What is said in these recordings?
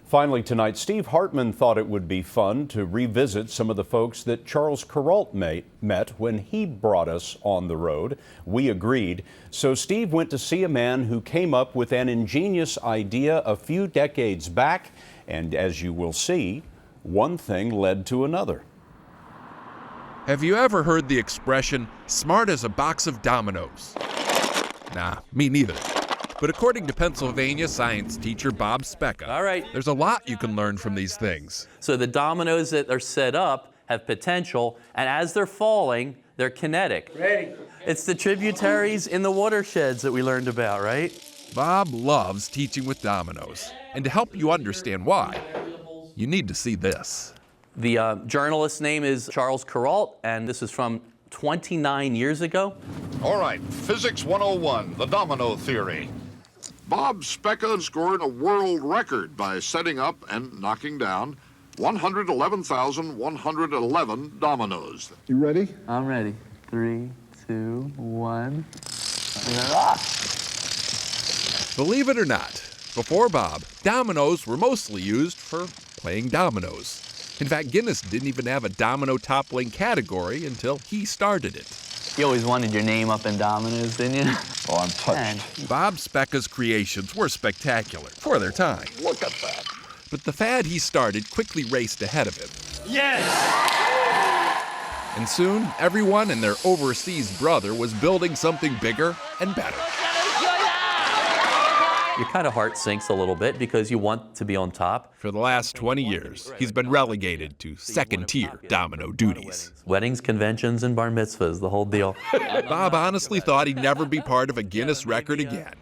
Finally tonight, Steve Hartman thought it would be fun to revisit some of the folks that Charles Kuralt met when he brought us on the road. We agreed. So Steve went to see a man who came up with an ingenious idea a few decades back. And as you will see, one thing led to another. Have you ever heard the expression, smart as a box of dominoes? Nah, me neither. But according to Pennsylvania science teacher Bob Speca, all right, there's a lot you can learn from these things. So the dominoes that are set up have potential, and as they're falling, they're kinetic. Ready. It's the tributaries in the watersheds that we learned about, right? Bob loves teaching with dominoes. And to help you understand why, you need to see this. The journalist's name is Charles Kuralt, and this is from 29 years ago. All right, Physics 101, the domino theory. Bob Speca scored a world record by setting up and knocking down 111,111 dominoes. You ready? I'm ready. 3, 2, 1. Believe it or not, before Bob, dominoes were mostly used for playing dominoes. In fact, Guinness didn't even have a domino toppling category until he started it. You always wanted your name up in dominoes, didn't you? Oh, I'm touched. Bob Speca's creations were spectacular for their time. Look at that. But the fad he started quickly raced ahead of him. Yes! And soon, everyone and their overseas brother was building something bigger and better. Your kind of heart sinks a little bit because you want to be on top. For the last 20 years, he's been relegated to second-tier domino duties. Weddings, conventions, and bar mitzvahs, the whole deal. Bob honestly thought he'd never be part of a Guinness record again,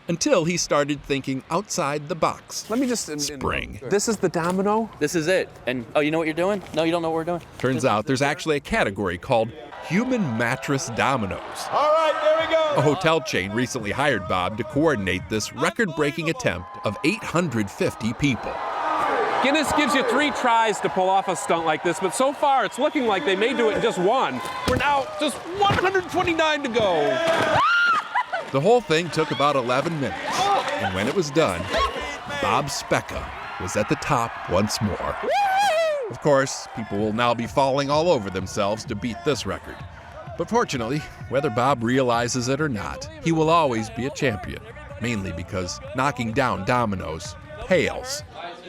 until he started thinking outside the box. Let me just... Spring. This is the domino? This is it. And, oh, you know what you're doing? No, you don't know what we're doing? Turns out there's actually a category called human mattress dominoes. All right, there we go. A hotel chain recently hired Bob to coordinate this record-breaking attempt of 850 people. Guinness gives you 3 tries to pull off a stunt like this, but so far it's looking like they may do it in just 1. We're now just 129 to go. The whole thing took about 11 minutes, and when it was done, Bob Speca was at the top once more. Of course, people will now be falling all over themselves to beat this record. But fortunately, whether Bob realizes it or not, he will always be a champion, mainly because knocking down dominoes pales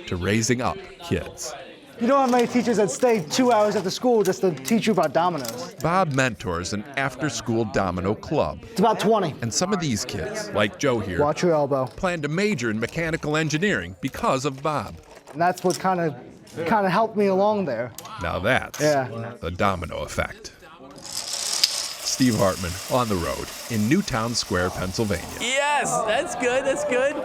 to raising up kids. You know how many teachers that stay 2 hours after school just to teach you about dominoes? Bob mentors an after-school domino club. It's about 20. And some of these kids, like Joe here, Watch your elbow. plan to major in mechanical engineering because of Bob. And that's what kind of helped me along there. Now that's the domino effect. Steve Hartman on the road in Newtown Square, Pennsylvania. Yes, that's good, that's good.